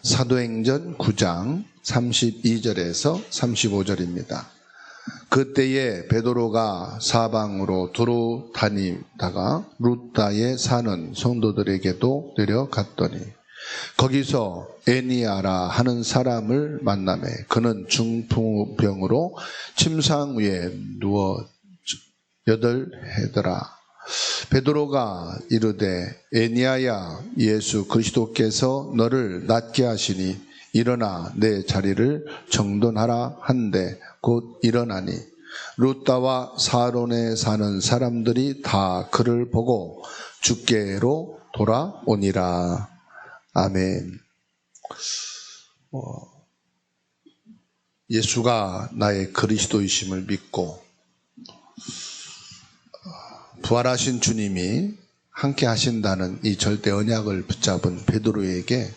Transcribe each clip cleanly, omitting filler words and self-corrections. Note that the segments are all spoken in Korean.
사도행전 9장 32절에서 35절입니다. 그때에 베드로가 사방으로 두루 다니다가 루다에 사는 성도들에게도 내려갔더니 거기서 에니아라 하는 사람을 만나매 그는 중풍병으로 침상 위에 누워 8해더라. 베드로가 이르되 에니아야, 예수 그리스도께서 너를 낫게 하시니 일어나 내 자리를 정돈하라 한데 곧 일어나니 루다와 사론에 사는 사람들이 다 그를 보고 주께로 돌아오니라. 아멘. 예수가 나의 그리스도이심을 믿고 부활하신 주님이 함께 하신다는 이 절대 언약을 붙잡은 베드로에게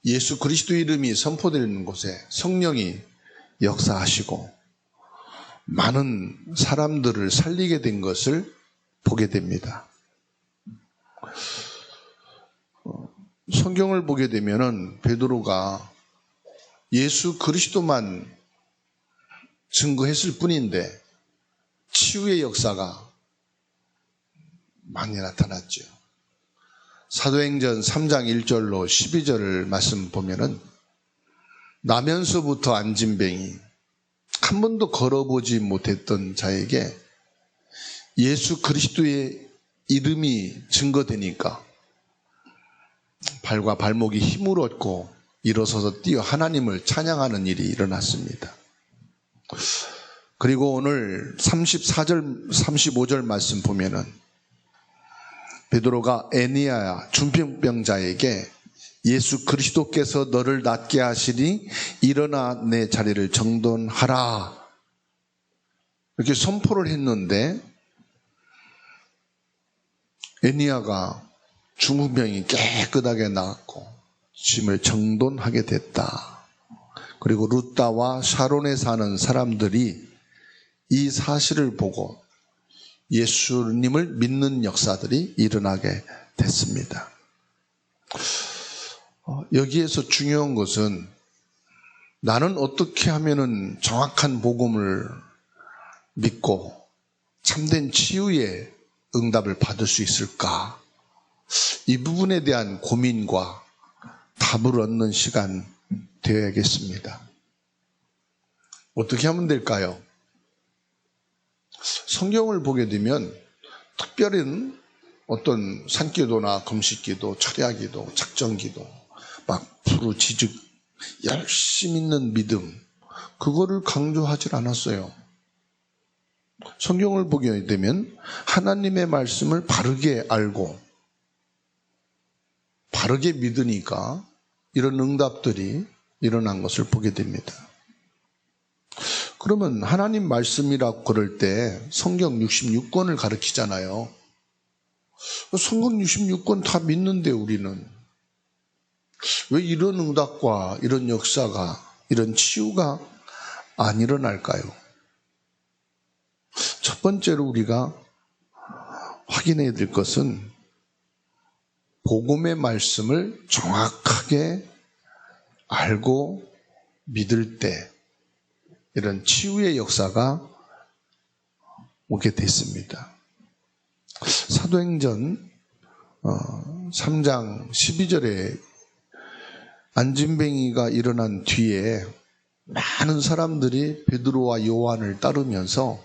예수 그리스도 이름이 선포되는 곳에 성령이 역사하시고 많은 사람들을 살리게 된 것을 보게 됩니다. 성경을 보게 되면은 베드로가 예수 그리스도만 증거했을 뿐인데 치유의 역사가 많이 나타났죠. 사도행전 3장 1절로 12절을 말씀 보면은 나면서부터 안진뱅이 한 번도 걸어보지 못했던 자에게 예수 그리스도의 이름이 증거되니까 발과 발목이 힘을 얻고 일어서서 뛰어 하나님을 찬양하는 일이 일어났습니다. 그리고 오늘 34절, 35절 말씀 보면은 베드로가 에니아야 중풍병자에게 예수 그리스도께서 너를 낫게 하시니 일어나 내 자리를 정돈하라 이렇게 선포를 했는데 에니아가 중풍병이 깨끗하게 나았고 짐을 정돈하게 됐다. 그리고 루다와 샤론에 사는 사람들이 이 사실을 보고 예수님을 믿는 역사들이 일어나게 됐습니다. 여기에서 중요한 것은 나는 어떻게 하면은 정확한 복음을 믿고 참된 치유의 응답을 받을 수 있을까? 이 부분에 대한 고민과 답을 얻는 시간 되어야겠습니다. 어떻게 하면 될까요? 성경을 보게 되면 특별한 어떤 산기도나 금식기도, 철야기도, 작정기도, 막 부르짖음, 열심 있는 믿음, 그거를 강조하지 않았어요. 성경을 보게 되면 하나님의 말씀을 바르게 알고 바르게 믿으니까 이런 응답들이 일어난 것을 보게 됩니다. 그러면 하나님 말씀이라고 그럴 때 성경 66권을 가르치잖아요. 성경 66권 다 믿는데 우리는 왜 이런 응답과 이런 역사가, 이런 치유가 안 일어날까요? 첫 번째로 우리가 확인해야 될 것은 복음의 말씀을 정확하게 알고 믿을 때 이런 치유의 역사가 오게 됐습니다. 사도행전 3장 12절에 안진뱅이가 일어난 뒤에 많은 사람들이 베드로와 요한을 따르면서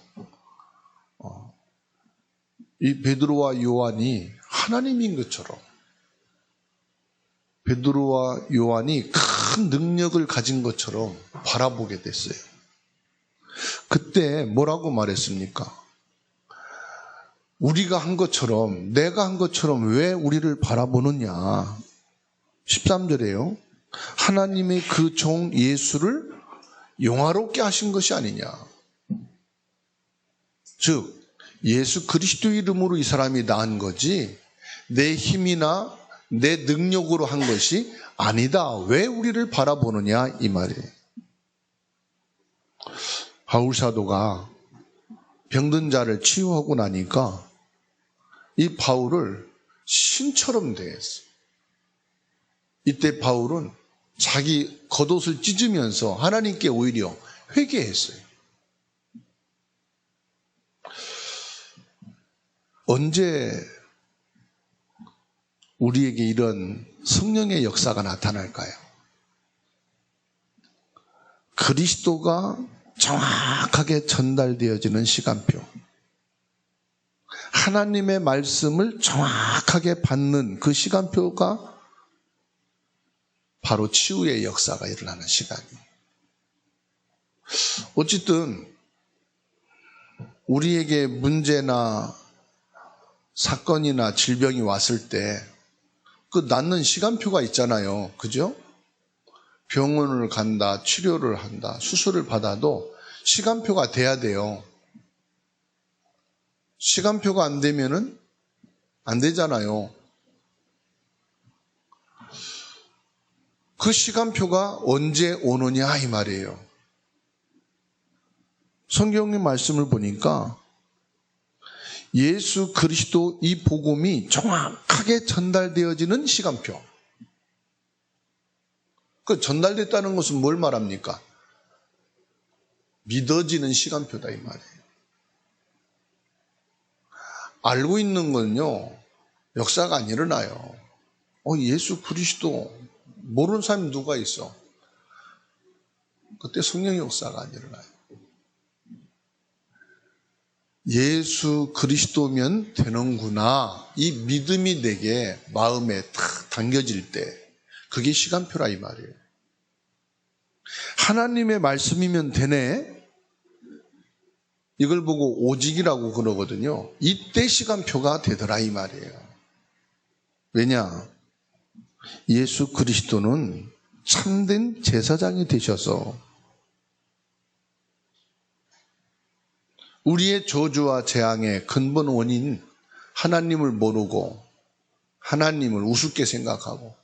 이 베드로와 요한이 하나님인 것처럼 베드로와 요한이 큰 능력을 가진 것처럼 바라보게 됐어요. 그때 뭐라고 말했습니까? 우리가 한 것처럼, 내가 한 것처럼 왜 우리를 바라보느냐? 13절에요. 하나님의 그 종 예수를 영화롭게 하신 것이 아니냐. 즉 예수 그리스도 이름으로 이 사람이 나은 거지 내 힘이나 내 능력으로 한 것이 아니다. 왜 우리를 바라보느냐 이 말이에요. 바울 사도가 병든 자를 치유하고 나니까 이 바울을 신처럼 대했어요. 이때 바울은 자기 겉옷을 찢으면서 하나님께 오히려 회개했어요. 언제 우리에게 이런 성령의 역사가 나타날까요? 그리스도가 정확하게 전달되어지는 시간표, 하나님의 말씀을 정확하게 받는 그 시간표가 바로 치유의 역사가 일어나는 시간이에요. 어쨌든 우리에게 문제나 사건이나 질병이 왔을 때 그 낫는 시간표가 있잖아요. 그죠? 병원을 간다, 치료를 한다, 수술을 받아도 시간표가 돼야 돼요. 시간표가 안 되면은 안 되잖아요. 그 시간표가 언제 오느냐 이 말이에요. 성경의 말씀을 보니까 예수 그리스도 이 복음이 정확하게 전달되어지는 시간표. 그 전달됐다는 것은 뭘 말합니까? 믿어지는 시간표다 이 말이에요. 알고 있는 건요, 역사가 안 일어나요. 예수 그리스도 모르는 사람이 누가 있어? 그때 성령의 역사가 안 일어나요. 예수 그리스도면 되는구나, 이 믿음이 내게 마음에 탁 당겨질 때 그게 시간표라 이 말이에요. 하나님의 말씀이면 되네, 이걸 보고 오직이라고 그러거든요. 이때 시간표가 되더라 이 말이에요. 왜냐? 예수 그리스도는 참된 제사장이 되셔서 우리의 저주와 재앙의 근본 원인 하나님을 모르고 하나님을 우습게 생각하고,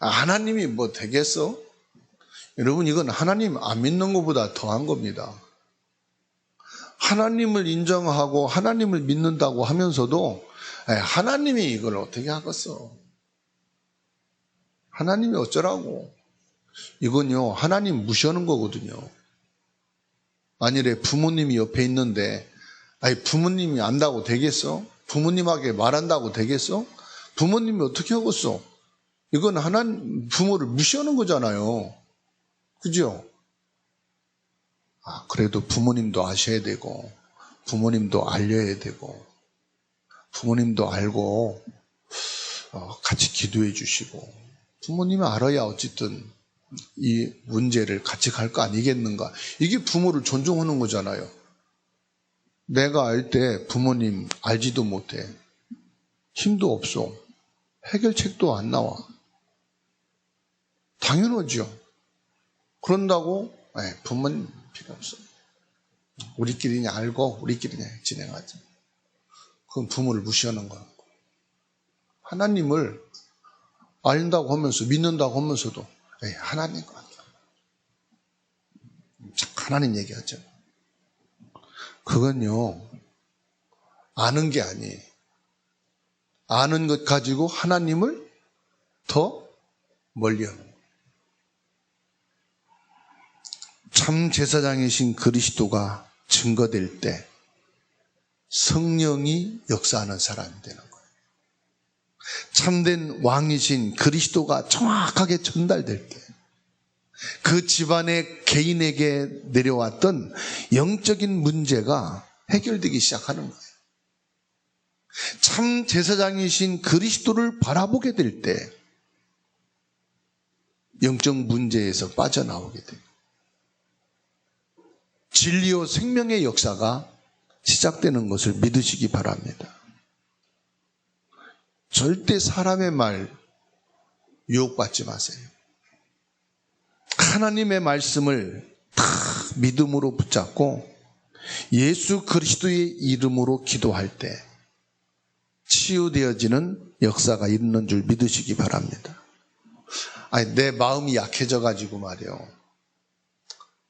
하나님이 뭐 되겠어? 여러분, 이건 하나님 안 믿는 것보다 더한 겁니다. 하나님을 인정하고 하나님을 믿는다고 하면서도 하나님이 이걸 어떻게 하겠어? 하나님이 어쩌라고? 이건요, 하나님 무시하는 거거든요. 만일에 부모님이 옆에 있는데 부모님이 안다고 되겠어? 부모님에게 말한다고 되겠어? 부모님이 어떻게 하겠어? 이건 하나님, 부모를 무시하는 거잖아요. 그죠? 그래도 부모님도 아셔야 되고 부모님도 알려야 되고 부모님도 알고 같이 기도해 주시고, 부모님이 알아야 어쨌든 이 문제를 같이 갈 거 아니겠는가. 이게 부모를 존중하는 거잖아요. 내가 알 때 부모님 알지도 못해, 힘도 없어, 해결책도 안 나와. 당연하죠. 그런다고 부모님 필요 없어, 우리끼리 그냥 알고 우리끼리 그냥 진행하자. 그건 부모를 무시하는 거야. 하나님을 알린다고 하면서 믿는다고 하면서도 하나님 것 같아, 하나님 얘기하죠. 그건요, 아는 게 아니에요. 아는 것 가지고 하나님을 더 멀리하는 거예요. 참 제사장이신 그리스도가 증거될 때 성령이 역사하는 사람이 되는 거예요. 참된 왕이신 그리스도가 정확하게 전달될 때 그 집안의 개인에게 내려왔던 영적인 문제가 해결되기 시작하는 거예요. 참 제사장이신 그리스도를 바라보게 될 때 영적 문제에서 빠져나오게 돼요. 진리요 생명의 역사가 시작되는 것을 믿으시기 바랍니다. 절대 사람의 말 유혹받지 마세요. 하나님의 말씀을 다 믿음으로 붙잡고 예수 그리스도의 이름으로 기도할 때 치유되어지는 역사가 있는 줄 믿으시기 바랍니다. 내 마음이 약해져 가지고 말이요,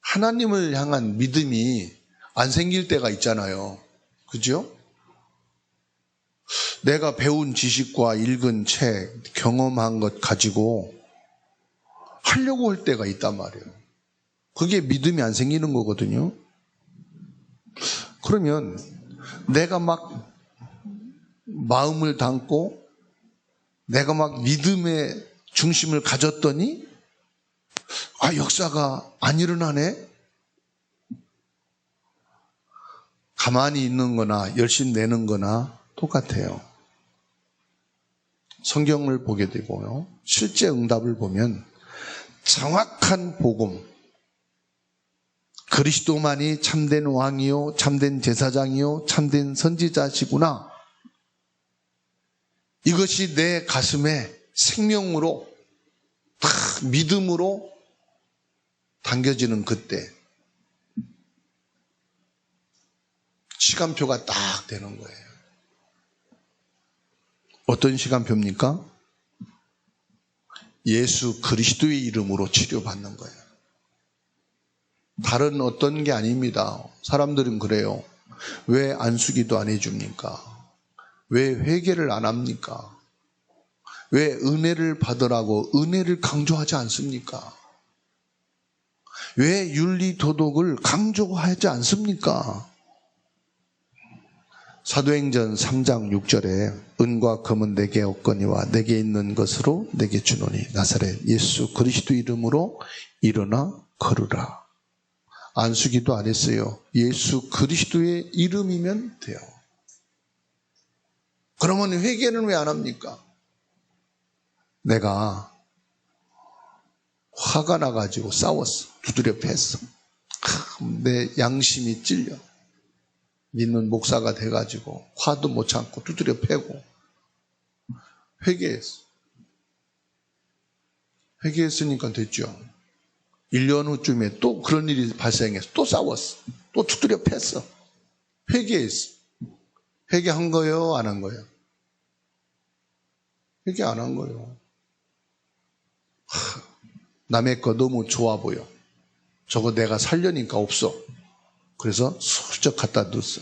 하나님을 향한 믿음이 안 생길 때가 있잖아요. 그죠? 내가 배운 지식과 읽은 책, 경험한 것 가지고 하려고 할 때가 있단 말이에요. 그게 믿음이 안 생기는 거거든요. 그러면 내가 막 마음을 담고 내가 막 믿음의 중심을 가졌더니 역사가 안 일어나네? 가만히 있는 거나 열심히 내는 거나 똑같아요. 성경을 보게 되고요. 실제 응답을 보면 정확한 복음, 그리스도만이 참된 왕이요, 참된 제사장이요, 참된 선지자시구나. 이것이 내 가슴에 생명으로, 믿음으로 당겨지는 그때 시간표가 딱 되는 거예요. 어떤 시간표입니까? 예수 그리스도의 이름으로 치료받는 거예요. 다른 어떤 게 아닙니다. 사람들은 그래요. 왜 안수기도 안 해줍니까? 왜 회개를 안 합니까? 왜 은혜를 받으라고 은혜를 강조하지 않습니까? 왜 윤리도덕을 강조하지 않습니까? 사도행전 3장 6절에 은과 금은 내게 없거니와 내게 있는 것으로 내게 주노니 나사렛 예수 그리스도 이름으로 일어나 걸으라. 안수기도 안 했어요. 예수 그리스도의 이름이면 돼요. 그러면 회개는 왜 안 합니까? 내가 화가 나가지고 싸웠어. 두드려 팼어. 내 양심이 찔려. 믿는 목사가 돼가지고 화도 못 참고 두드려 패고 회개했어. 회개했으니까 됐죠. 1년 후쯤에 또 그런 일이 발생해서 또 싸웠어. 또 두드려 팼어. 회개했어. 회개한 거예요? 안 한 거예요? 회개 안 한 거예요. 남의 거 너무 좋아 보여. 저거 내가 살려니까 없어. 그래서 슬쩍 갖다 넣었어.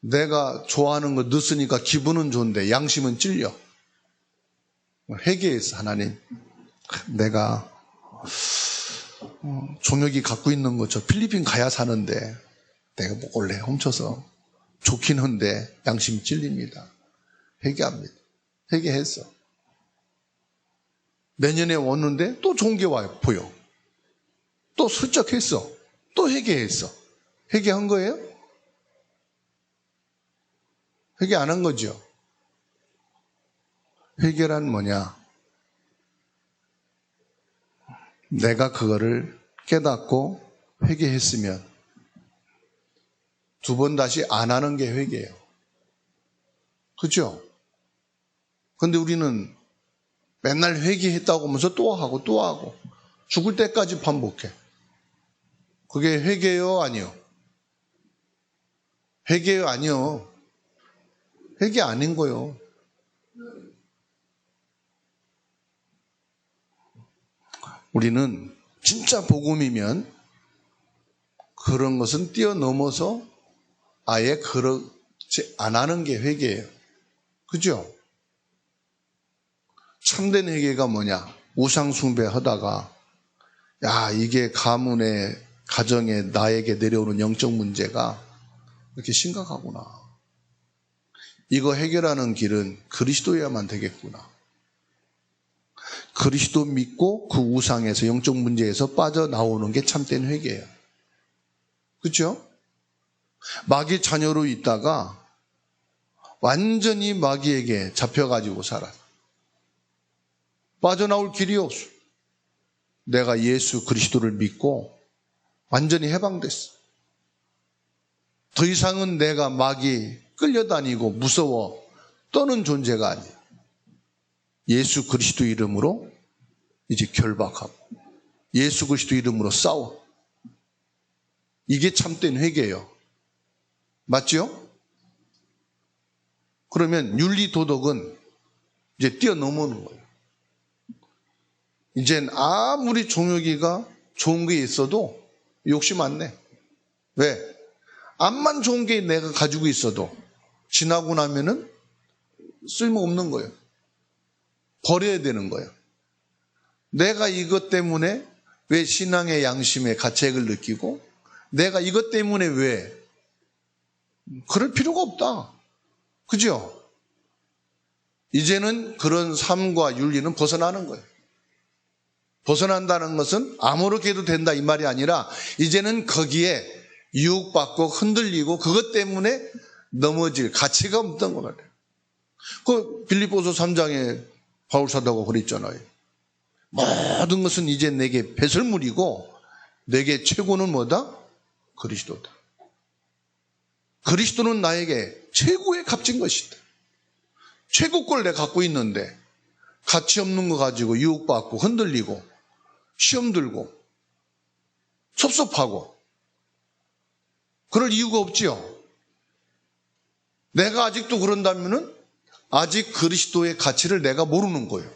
내가 좋아하는 거 넣었으니까 기분은 좋은데 양심은 찔려. 회개했어. 하나님, 내가 종혁이 갖고 있는 거 저 필리핀 가야 사는데 내가 몰래 훔쳐서 좋긴 한데 양심이 찔립니다. 회개합니다. 회개했어. 내년에 왔는데 또 좋은 게 와요. 보여. 또 슬쩍 했어. 또 회개했어. 회개한 거예요? 회개 안 한 거죠. 회개란 뭐냐? 내가 그거를 깨닫고 회개했으면 두 번 다시 안 하는 게 회개예요. 그죠? 근데 우리는 맨날 회개했다고 하면서 또 하고 또 하고 죽을 때까지 반복해. 그게 회개요? 아니요? 회개요? 아니요? 회개 아닌 거요. 우리는 진짜 복음이면 그런 것은 뛰어넘어서 아예 그렇지 안 하는 게 회개예요. 그죠? 참된 회개가 뭐냐? 우상 숭배하다가 이게 가문에 가정에 나에게 내려오는 영적 문제가 이렇게 심각하구나. 이거 해결하는 길은 그리스도여야만 되겠구나. 그리스도 믿고 그 우상에서 영적 문제에서 빠져나오는 게 참된 회개예요. 그렇죠? 마귀 자녀로 있다가 완전히 마귀에게 잡혀가지고 살아. 빠져나올 길이 없어. 내가 예수 그리스도를 믿고 완전히 해방됐어. 더 이상은 내가 마귀 끌려다니고 무서워 떠는 존재가 아니야. 예수 그리스도 이름으로 이제 결박하고 예수 그리스도 이름으로 싸워. 이게 참된 회개예요. 맞죠? 그러면 윤리도덕은 이제 뛰어넘는 거예요. 이젠 아무리 종혁이가 좋은 게 있어도 욕심 안 내. 왜? 암만 좋은 게 내가 가지고 있어도 지나고 나면은 쓸모없는 거예요. 버려야 되는 거예요. 내가 이것 때문에 왜 신앙의 양심의 가책을 느끼고 내가 이것 때문에 왜 그럴 필요가 없다. 그죠? 이제는 그런 삶과 윤리는 벗어나는 거예요. 벗어난다는 것은 아무렇게 해도 된다 이 말이 아니라 이제는 거기에 유혹받고 흔들리고 그것 때문에 넘어질 가치가 없던 것 같아요. 그 빌립보서 3장에 바울 사도가 그랬잖아요. 모든 것은 이제 내게 배설물이고 내게 최고는 뭐다? 그리스도다. 그리스도는 나에게 최고의 값진 것이다. 최고 걸 내가 갖고 있는데 가치 없는 거 가지고 유혹받고 흔들리고 시험 들고 섭섭하고 그럴 이유가 없지요. 내가 아직도 그런다면은 아직 그리스도의 가치를 내가 모르는 거예요.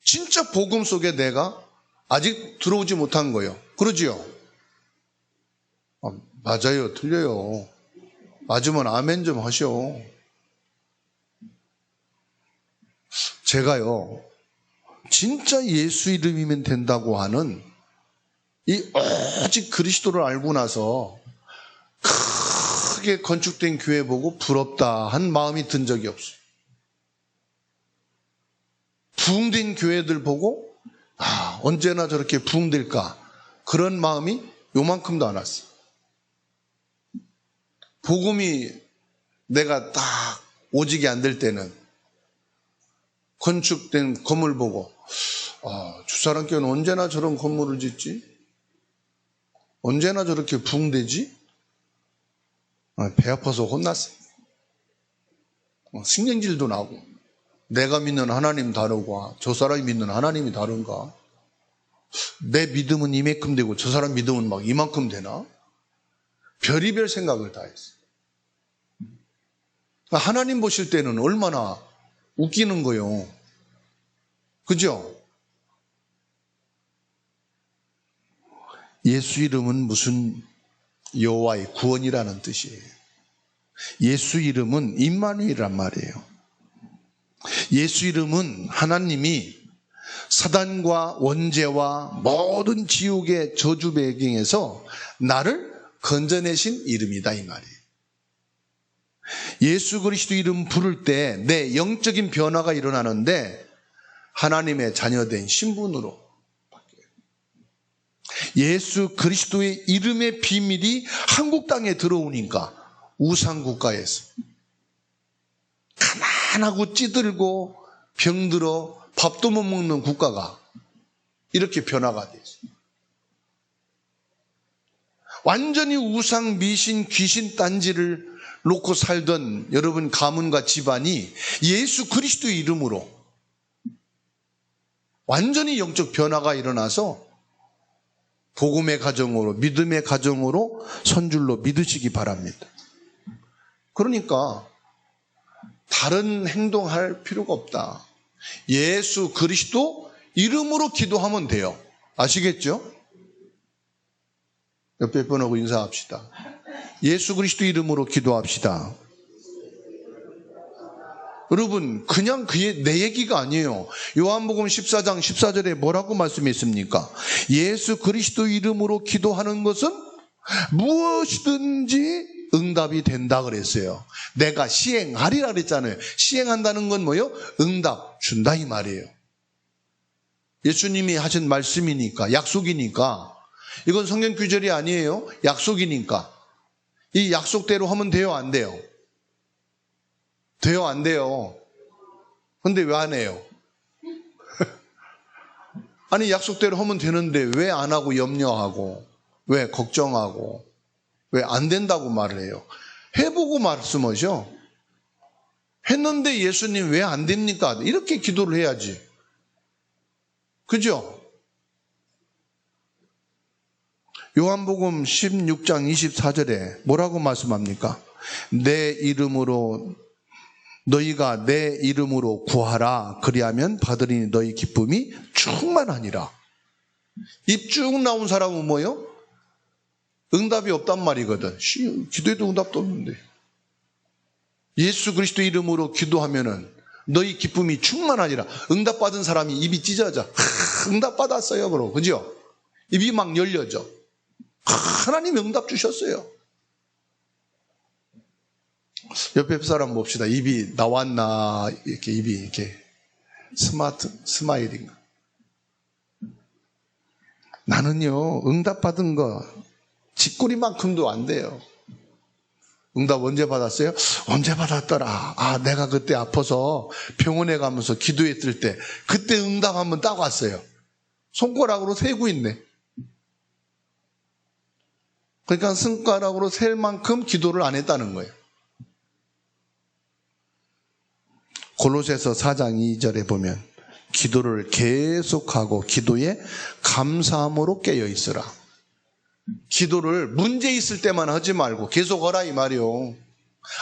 진짜 복음 속에 내가 아직 들어오지 못한 거예요. 그러지요? 맞아요. 틀려요. 맞으면 아멘 좀 하시오. 제가요, 진짜 예수 이름이면 된다고 하는 이 오직 그리스도를 알고 나서 크게 건축된 교회 보고 부럽다 한 마음이 든 적이 없어요. 부흥된 교회들 보고 언제나 저렇게 부흥될까 그런 마음이 요만큼도 안 왔어요. 복음이 내가 딱 오직이 안 될 때는 건축된 건물 보고 저 사람 교회는 언제나 저런 건물을 짓지? 언제나 저렇게 부흥되지? 배 아파서 혼났어요. 신경질도 나고 내가 믿는 하나님 다르고 저 사람이 믿는 하나님이 다른가? 내 믿음은 이만큼 되고 저 사람 믿음은 막 이만큼 되나? 별의별 생각을 다 했어요. 하나님 보실 때는 얼마나 웃기는 거요. 그죠? 예수 이름은 무슨 여호와의 구원이라는 뜻이에요. 예수 이름은 임마누엘이란 말이에요. 예수 이름은 하나님이 사단과 원죄와 모든 지옥의 저주 배경에서 나를 건져내신 이름이다 이 말이에요. 예수 그리스도 이름 부를 때 내 영적인 변화가 일어나는데 하나님의 자녀된 신분으로 바뀌어요. 예수 그리스도의 이름의 비밀이 한국 땅에 들어오니까 우상국가에서 가난하고 찌들고 병들어 밥도 못 먹는 국가가 이렇게 변화가 됐어요. 완전히 우상, 미신, 귀신 딴지를 놓고 살던 여러분 가문과 집안이 예수 그리스도의 이름으로 완전히 영적 변화가 일어나서 복음의 가정으로 믿음의 가정으로 선줄로 믿으시기 바랍니다. 그러니까 다른 행동할 필요가 없다. 예수 그리스도 이름으로 기도하면 돼요. 아시겠죠? 옆에 분하고 인사합시다. 예수 그리스도 이름으로 기도합시다. 여러분 그냥 내 얘기가 아니에요. 요한복음 14장 14절에 뭐라고 말씀했습니까? 예수 그리스도 이름으로 기도하는 것은 무엇이든지 응답이 된다 그랬어요. 내가 시행하리라 그랬잖아요. 시행한다는 건 뭐예요? 응답 준다 이 말이에요. 예수님이 하신 말씀이니까 약속이니까 이건 성경 규절이 아니에요. 약속이니까 이 약속대로 하면 돼요 안 돼요? 돼요 안 돼요? 근데 왜 안 해요? 아니 약속대로 하면 되는데 왜 안 하고 염려하고 왜 걱정하고 왜 안 된다고 말을 해요? 해보고 말씀하셔. 했는데 예수님 왜 안 됩니까? 이렇게 기도를 해야지. 그죠? 요한복음 16장 24절에 뭐라고 말씀합니까? 내 이름으로 너희가 내 이름으로 구하라 그리하면 받으리니 너희 기쁨이 충만하니라. 입 쭉 나온 사람은 뭐예요? 응답이 없단 말이거든. 기도해도 응답도 없는데 예수 그리스도 이름으로 기도하면은 너희 기쁨이 충만하니라. 응답받은 사람이 입이 찢어져. 응답받았어요. 그러고. 그죠? 입이 막 열려져. 하나님이 응답 주셨어요. 옆에 사람 봅시다. 입이 나왔나, 이렇게 입이 이렇게 스마일인가. 나는요, 응답받은 거, 쥐꼬리만큼도 안 돼요. 응답 언제 받았어요? 언제 받았더라. 아, 내가 그때 아파서 병원에 가면서 기도했을 때, 그때 응답 한번 딱 왔어요. 손가락으로 세고 있네. 그러니까 손가락으로 셀 만큼 기도를 안 했다는 거예요. 골로새서 4장 2절에 보면 기도를 계속하고 기도에 감사함으로 깨어 있으라. 기도를 문제 있을 때만 하지 말고 계속 하라 이 말이요.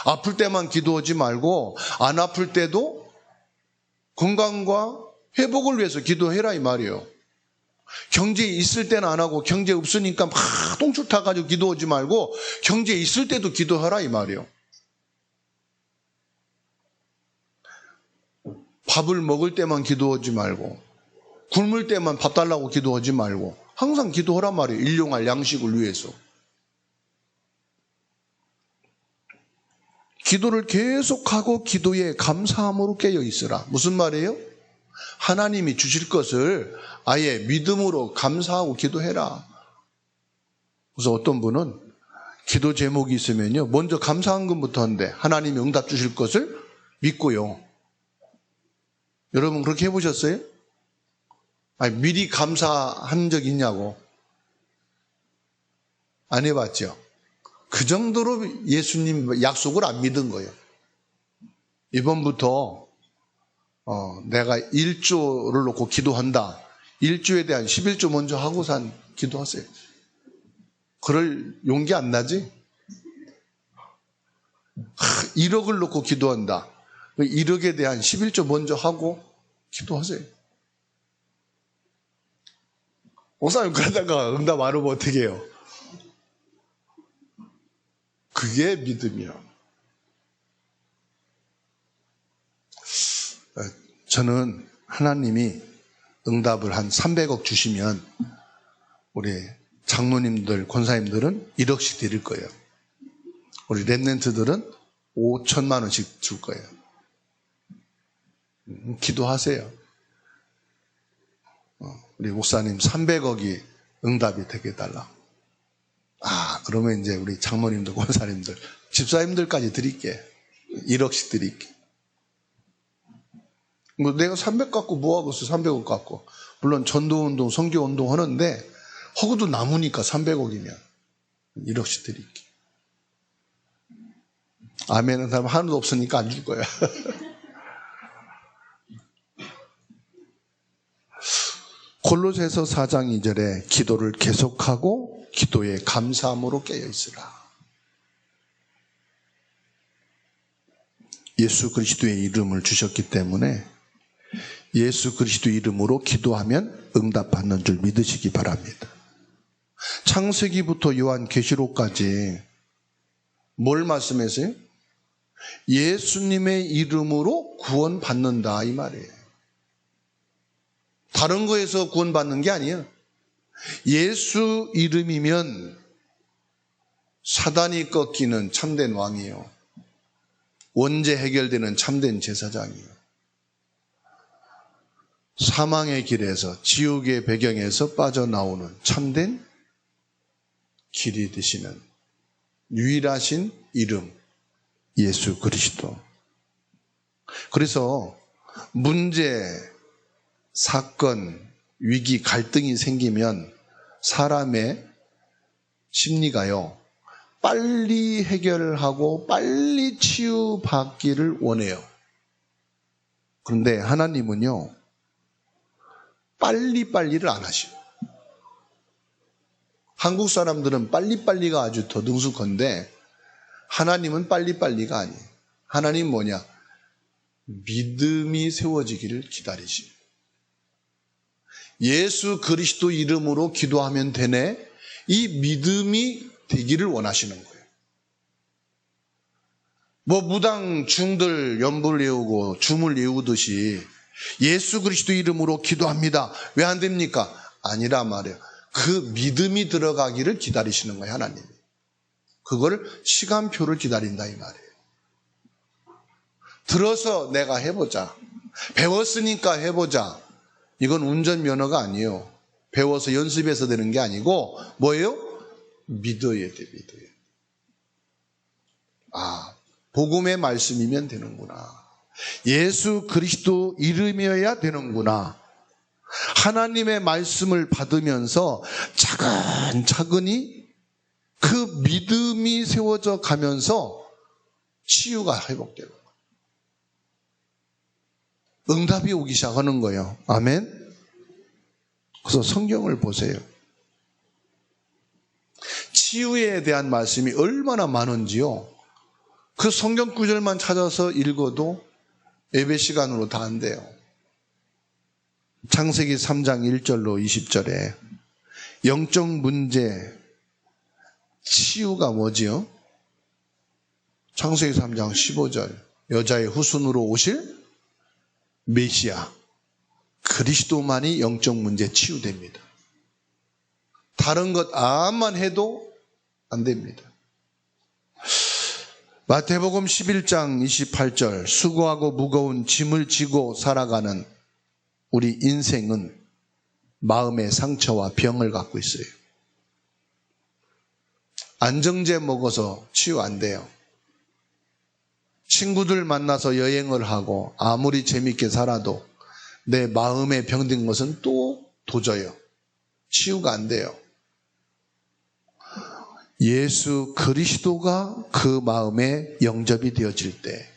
아플 때만 기도하지 말고 안 아플 때도 건강과 회복을 위해서 기도해라 이 말이요. 경제 있을 때는 안 하고 경제 없으니까 막 똥줄 타가지고 기도하지 말고 경제 있을 때도 기도하라 이 말이요. 밥을 먹을 때만 기도하지 말고 굶을 때만 밥 달라고 기도하지 말고 항상 기도하란 말이에요. 일용할 양식을 위해서. 기도를 계속하고 기도에 감사함으로 깨어 있으라. 무슨 말이에요? 하나님이 주실 것을 아예 믿음으로 감사하고 기도해라. 그래서 어떤 분은 기도 제목이 있으면요, 먼저 감사한 것부터 하는데 하나님이 응답 주실 것을 믿고요. 여러분 그렇게 해보셨어요? 아니, 미리 감사한 적 있냐고. 안 해봤죠? 그 정도로 예수님 약속을 안 믿은 거예요. 이번부터 내가 1조를 놓고 기도한다. 1조에 대한 11조 먼저 하고선 기도하세요. 그럴 용기 안 나지? 1억을 놓고 기도한다. 1억에 대한 11조 먼저 하고 기도하세요. 목사님 그러다가 응답 안 오면 어떻게 해요? 그게 믿음이야. 저는 하나님이 응답을 한 300억 주시면 우리 장로님들, 권사님들은 1억씩 드릴 거예요. 우리 랩런트들은 5천만 원씩 줄 거예요. 기도하세요. 우리 목사님 300억이 응답이 되게 해달라. 아, 그러면 이제 우리 장모님들, 권사님들, 집사님들까지 드릴게. 1억씩 드릴게. 뭐 내가 300 갖고 뭐 하겠어? 300억 갖고. 물론 전도운동, 선교운동 하는데 허구도 남으니까 300억이면 1억씩 드릴게. 아멘은 사람 하나도 없으니까 안 줄 거야. 골로새서 4장 2절에 기도를 계속하고 기도에 감사함으로 깨어 있으라. 예수 그리스도의 이름을 주셨기 때문에 예수 그리스도 이름으로 기도하면 응답받는 줄 믿으시기 바랍니다. 창세기부터 요한계시록까지 뭘 말씀했어요? 예수님의 이름으로 구원받는다 이 말이에요. 다른 거에서 구원받는 게 아니에요. 예수 이름이면 사단이 꺾이는 참된 왕이에요. 원죄 해결되는 참된 제사장이에요. 사망의 길에서, 지옥의 배경에서 빠져나오는 참된 길이 되시는 유일하신 이름, 예수 그리스도. 그래서 문제, 사건, 위기, 갈등이 생기면 사람의 심리가요, 빨리 해결하고 빨리 치유받기를 원해요. 그런데 하나님은요, 빨리빨리를 안 하셔요. 한국 사람들은 빨리빨리가 아주 더 능숙한데 하나님은 빨리빨리가 아니에요. 하나님은 뭐냐? 믿음이 세워지기를 기다리시오. 예수 그리스도 이름으로 기도하면 되네. 이 믿음이 되기를 원하시는 거예요. 뭐 무당 중들 연불 외우고 줌을 외우듯이 예수 그리스도 이름으로 기도합니다. 왜 안 됩니까? 아니라 말이에요. 그 믿음이 들어가기를 기다리시는 거예요, 하나님이. 그걸 시간표를 기다린다 이 말이에요. 들어서 내가 해보자. 배웠으니까 해보자. 이건 운전면허가 아니에요. 배워서 연습해서 되는 게 아니고 뭐예요? 믿어야 돼, 믿어야 돼. 아, 복음의 말씀이면 되는구나. 예수 그리스도 이름이어야 되는구나. 하나님의 말씀을 받으면서 차근차근히 그 믿음이 세워져 가면서 치유가 회복되고 응답이 오기 시작하는 거예요. 아멘. 그래서 성경을 보세요. 치유에 대한 말씀이 얼마나 많은지요. 그 성경 구절만 찾아서 읽어도 예배 시간으로 다 안 돼요. 창세기 3장 1절로 20절에 영적 문제 치유가 뭐지요? 창세기 3장 15절 여자의 후손으로 오실 메시아 그리스도만이 영적 문제 치유됩니다. 다른 것 암만 해도 안 됩니다. 마태복음 11장 28절 수고하고 무거운 짐을 지고 살아가는 우리 인생은 마음의 상처와 병을 갖고 있어요. 안정제 먹어서 치유 안 돼요. 친구들 만나서 여행을 하고 아무리 재밌게 살아도 내 마음에 병든 것은 또 도져요. 치유가 안 돼요. 예수 그리스도가 그 마음에 영접이 되어질 때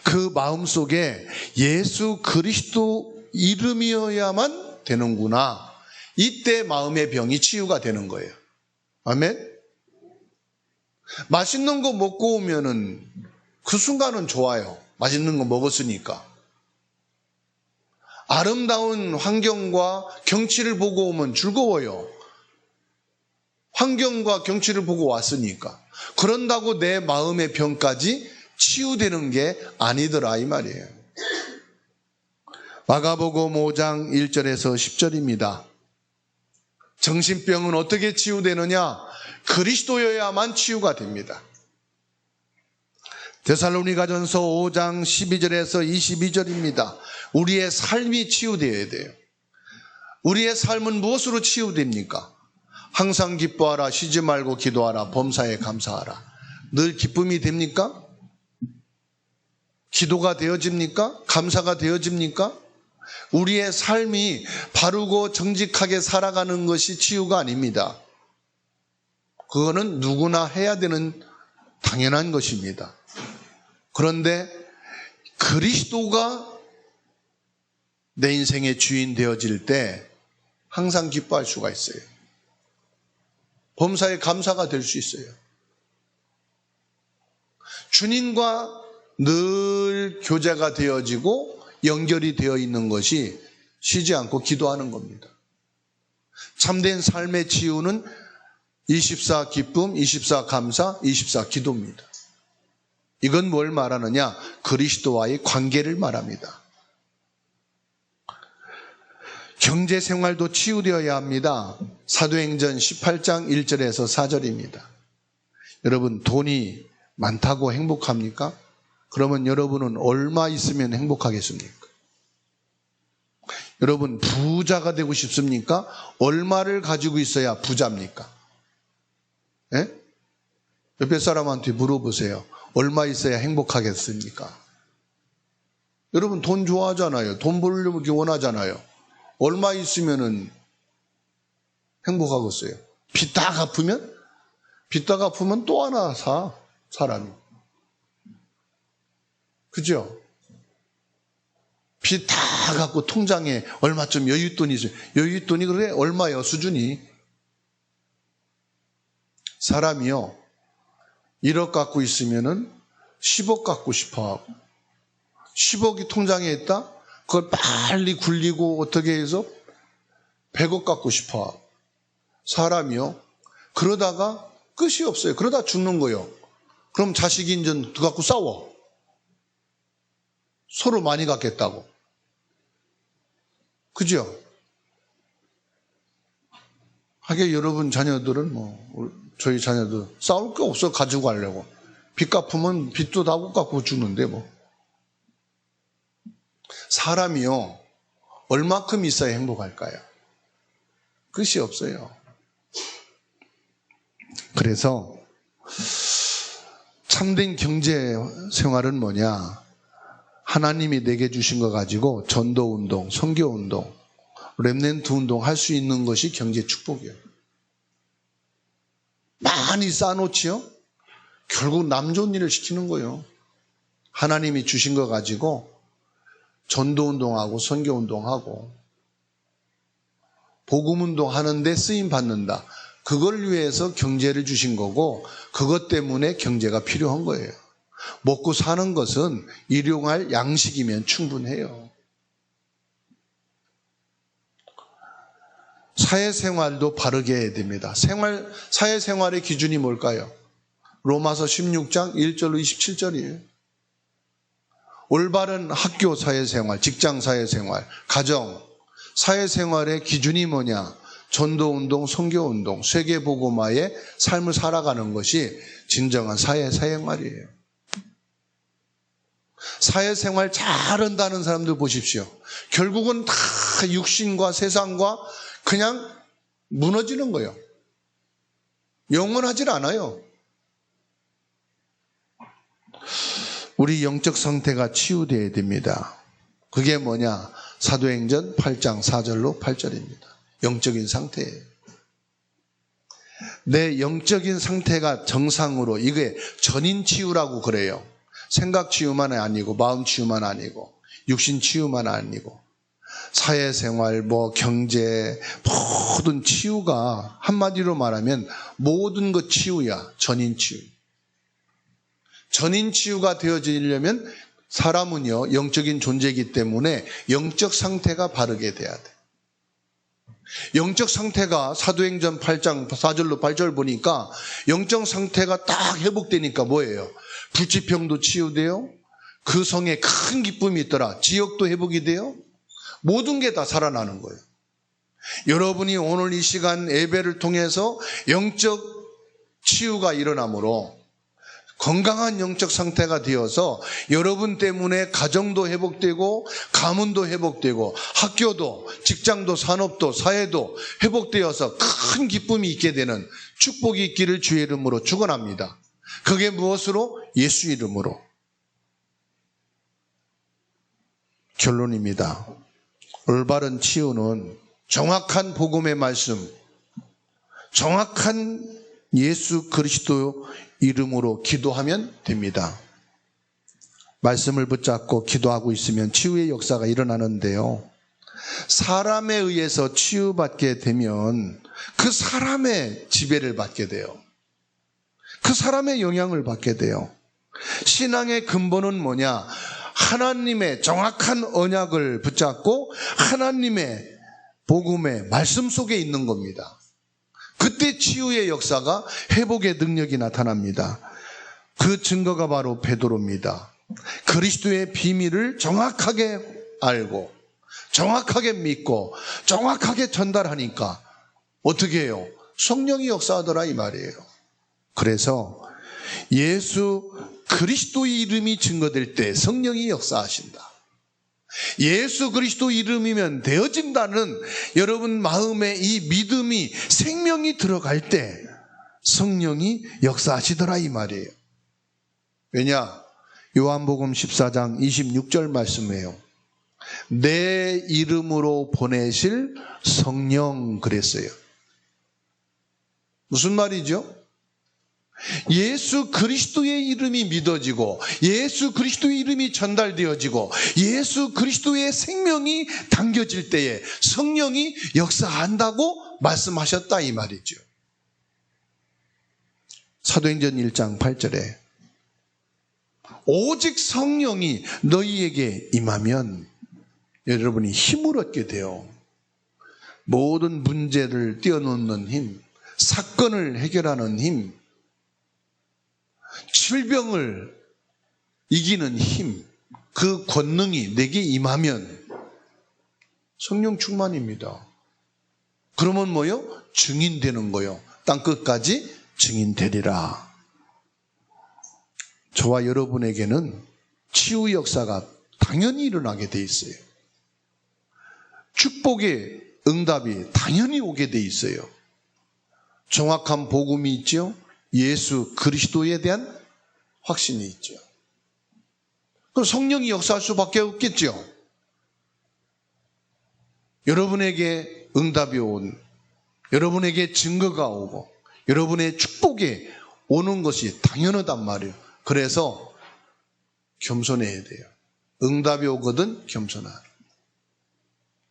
그 마음 속에 예수 그리스도 이름이어야만 되는구나. 이때 마음의 병이 치유가 되는 거예요. 아멘? 맛있는 거 먹고 오면은 그 순간은 좋아요. 맛있는 거 먹었으니까. 아름다운 환경과 경치를 보고 오면 즐거워요. 환경과 경치를 보고 왔으니까. 그런다고 내 마음의 병까지 치유되는 게 아니더라 이 말이에요. 마가복음 5장 1절에서 10절입니다. 정신병은 어떻게 치유되느냐? 그리스도여야만 치유가 됩니다. 데살로니가전서 5장 12절에서 22절입니다. 우리의 삶이 치유되어야 돼요. 우리의 삶은 무엇으로 치유됩니까? 항상 기뻐하라, 쉬지 말고 기도하라, 범사에 감사하라. 늘 기쁨이 됩니까? 기도가 되어집니까? 감사가 되어집니까? 우리의 삶이 바르고 정직하게 살아가는 것이 치유가 아닙니다. 그거는 누구나 해야 되는 당연한 것입니다. 그런데 그리스도가 내 인생의 주인 되어질 때 항상 기뻐할 수가 있어요. 범사에 감사가 될 수 있어요. 주님과 늘 교제가 되어지고 연결이 되어 있는 것이 쉬지 않고 기도하는 겁니다. 참된 삶의 치유는 24 기쁨, 24 감사, 24 기도입니다. 이건 뭘 말하느냐? 그리스도와의 관계를 말합니다. 경제 생활도 치유되어야 합니다. 사도행전 18장 1절에서 4절입니다. 여러분, 돈이 많다고 행복합니까? 그러면 여러분은 얼마 있으면 행복하겠습니까? 여러분, 부자가 되고 싶습니까? 얼마를 가지고 있어야 부자입니까? 예? 옆에 사람한테 물어보세요. 얼마 있어야 행복하겠습니까? 여러분, 돈 좋아하잖아요. 돈 벌려고 원하잖아요. 얼마 있으면은 행복하겠어요? 빚 다 갚으면? 빚 다 갚으면 또 하나 사람이. 그죠? 빚 다 갚고 통장에 얼마쯤 여윳돈이 있어요. 여윳돈이 그래 얼마요 수준이? 사람이요 1억 갖고 있으면은 10억 갖고 싶어하고 10억이 통장에 있다? 그걸 빨리 굴리고 어떻게 해서 100억 갖고 싶어하고 사람이요 그러다가 끝이 없어요. 그러다 죽는 거예요. 그럼 자식이 이제 갖고 싸워. 서로 많이 갖겠다고. 그죠? 하게 여러분 자녀들은 저희 자녀들 싸울 게 없어 가지고 가려고. 빚 갚으면 빚도 다 못 갚고 죽는데 뭐. 사람이요, 얼마큼 있어야 행복할까요? 끝이 없어요. 그래서 참된 경제 생활은 뭐냐? 하나님이 내게 주신 거 가지고 전도운동, 선교운동, 렘넌트 운동 할 수 있는 것이 경제 축복이에요. 많이 쌓아놓지요? 결국 남 좋은 일을 시키는 거예요. 하나님이 주신 거 가지고 전도운동하고 선교운동하고 복음운동 하는데 쓰임 받는다. 그걸 위해서 경제를 주신 거고 그것 때문에 경제가 필요한 거예요. 먹고 사는 것은 일용할 양식이면 충분해요. 사회생활도 바르게 해야 됩니다. 사회생활의 기준이 뭘까요? 로마서 16장 1절로 27절이에요. 올바른 학교 사회생활, 직장 사회생활, 가정, 사회생활의 기준이 뭐냐? 전도운동, 선교운동, 세계복음화의 삶을 살아가는 것이 진정한 사회생활이에요. 사회생활 잘한다는 사람들 보십시오. 결국은 다 육신과 세상과 그냥 무너지는 거예요. 영원하질 않아요. 우리 영적 상태가 치유되어야 됩니다. 그게 뭐냐? 사도행전 8장 4절로 8절입니다. 영적인 상태예요. 내 영적인 상태가 정상으로, 이게 전인 치유라고 그래요. 생각 치유만 아니고 마음 치유만 아니고 육신 치유만 아니고 사회생활, 경제, 모든 치유가 한마디로 말하면 모든 것 치유야. 전인 치유. 전인 치유가 되어지려면 사람은요, 영적인 존재이기 때문에 영적 상태가 바르게 돼야 돼. 영적 상태가 사도행전 8장 4절로 8절 보니까 영적 상태가 딱 회복되니까 뭐예요? 불치병도 치유돼요. 그 성에 큰 기쁨이 있더라. 지역도 회복이 돼요. 모든 게 다 살아나는 거예요. 여러분이 오늘 이 시간 예배를 통해서 영적 치유가 일어나므로 건강한 영적 상태가 되어서 여러분 때문에 가정도 회복되고 가문도 회복되고 학교도 직장도 산업도 사회도 회복되어서 큰 기쁨이 있게 되는 축복이 있기를 주의 이름으로 축원합니다. 그게 무엇으로? 예수 이름으로. 결론입니다. 올바른 치유는 정확한 복음의 말씀, 정확한 예수 그리스도 이름으로 기도하면 됩니다. 말씀을 붙잡고 기도하고 있으면 치유의 역사가 일어나는데요. 사람에 의해서 치유받게 되면 그 사람의 지배를 받게 돼요. 그 사람의 영향을 받게 돼요. 신앙의 근본은 뭐냐? 하나님의 정확한 언약을 붙잡고 하나님의 복음의 말씀 속에 있는 겁니다. 그때 치유의 역사가 회복의 능력이 나타납니다. 그 증거가 바로 베드로입니다. 그리스도의 비밀을 정확하게 알고 정확하게 믿고 정확하게 전달하니까 어떻게 해요? 성령이 역사하더라 이 말이에요. 그래서 예수 그리스도의 이름이 증거될 때 성령이 역사하신다. 예수 그리스도 이름이면 되어진다는 여러분 마음에 이 믿음이 생명이 들어갈 때 성령이 역사하시더라 이 말이에요. 왜냐? 요한복음 14장 26절 말씀이에요. 내 이름으로 보내실 성령 그랬어요. 무슨 말이죠? 예수 그리스도의 이름이 믿어지고 예수 그리스도의 이름이 전달되어지고 예수 그리스도의 생명이 담겨질 때에 성령이 역사한다고 말씀하셨다 이 말이죠. 사도행전 1장 8절에 오직 성령이 너희에게 임하면 여러분이 힘을 얻게 돼요. 모든 문제를 뛰어넘는 힘, 사건을 해결하는 힘, 질병을 이기는 힘, 그 권능이 내게 임하면 성령 충만입니다. 그러면 뭐요? 증인되는 거요. 땅끝까지 증인되리라. 저와 여러분에게는 치유 역사가 당연히 일어나게 돼 있어요. 축복의 응답이 당연히 오게 돼 있어요. 정확한 복음이 있죠. 예수 그리스도에 대한 확신이 있죠. 그럼 성령이 역사할 수밖에 없겠죠. 여러분에게 응답이 온, 여러분에게 증거가 오고 여러분의 축복에 오는 것이 당연하단 말이에요. 그래서 겸손해야 돼요. 응답이 오거든 겸손하라.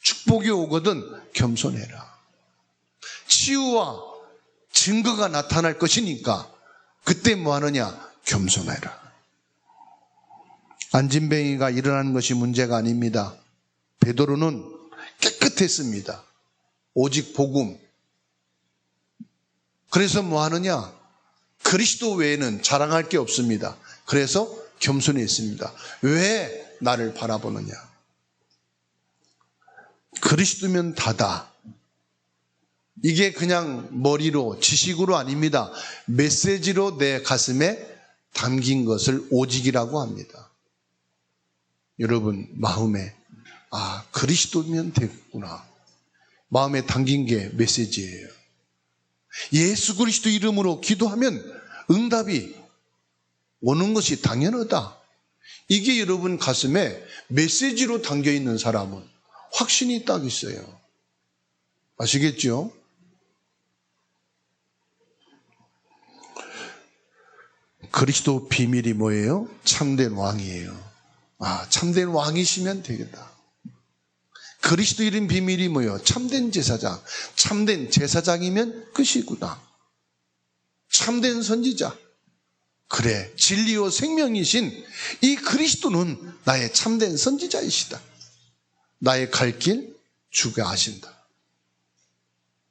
축복이 오거든 겸손해라. 치유와 증거가 나타날 것이니까 그때 뭐 하느냐? 겸손해라. 안진뱅이가 일어나는 것이 문제가 아닙니다. 베드로는 깨끗했습니다. 오직 복음. 그래서 뭐 하느냐? 그리스도 외에는 자랑할 게 없습니다. 그래서 겸손했습니다. 왜 나를 바라보느냐? 그리스도면 다다. 이게 그냥 머리로 지식으로 아닙니다. 메시지로 내 가슴에 담긴 것을 오직이라고 합니다. 여러분 마음에 그리스도면 되겠구나. 마음에 담긴 게 메시지예요. 예수 그리스도 이름으로 기도하면 응답이 오는 것이 당연하다. 이게 여러분 가슴에 메시지로 담겨있는 사람은 확신이 딱 있어요. 아시겠죠? 그리스도 비밀이 뭐예요? 참된 왕이에요. 참된 왕이시면 되겠다. 그리스도 이름 비밀이 뭐예요? 참된 제사장. 참된 제사장이면 끝이구나. 참된 선지자. 그래, 진리요 생명이신 이 그리스도는 나의 참된 선지자이시다. 나의 갈 길 주가 아신다.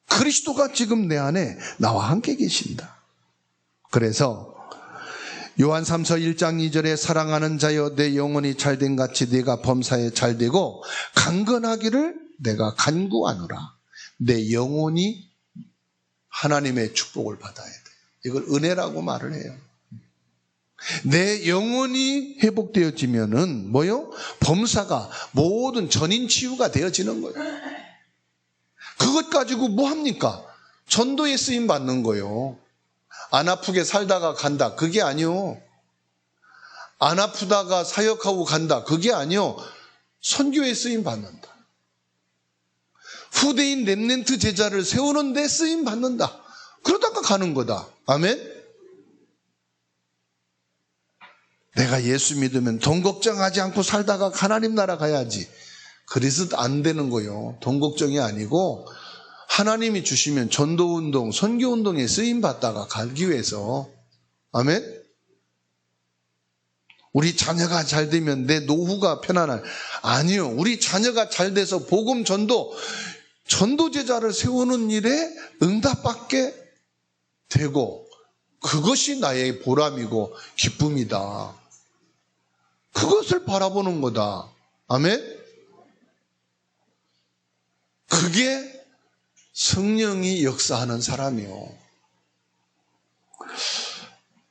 그리스도가 지금 내 안에 나와 함께 계신다. 그래서 요한 3서 1장 2절에 사랑하는 자여 내 영혼이 잘된 같이 네가 범사에 잘되고 강건하기를 내가 간구하노라. 내 영혼이 하나님의 축복을 받아야 돼. 이걸 은혜라고 말을 해요. 내 영혼이 회복되어지면은 뭐요? 범사가 모든 전인 치유가 되어지는 거예요. 그것 가지고 뭐 합니까? 전도에 쓰임 받는 거예요. 안 아프게 살다가 간다. 그게 아니요. 안 아프다가 사역하고 간다. 그게 아니요. 선교에 쓰임 받는다. 후대인 렘넌트 제자를 세우는 데 쓰임 받는다. 그러다가 가는 거다. 아멘? 내가 예수 믿으면 돈 걱정하지 않고 살다가 하나님 나라 가야지. 그래서 안 되는 거예요. 돈 걱정이 아니고 하나님이 주시면 전도운동, 선교운동에 쓰임받다가 가기 위해서. 아멘? 우리 자녀가 잘 되면 내 노후가 편안할. 아니요. 우리 자녀가 잘 돼서 복음 전도제자를 세우는 일에 응답받게 되고 그것이 나의 보람이고 기쁨이다. 그것을 바라보는 거다. 아멘? 그게 성령이 역사하는 사람이요.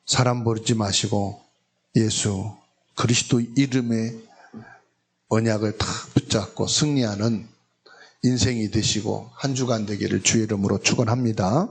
사람 버리지 마시고 예수 그리스도 이름의 언약을 다 붙잡고 승리하는 인생이 되시고 한 주간 되기를 주의 이름으로 축원합니다.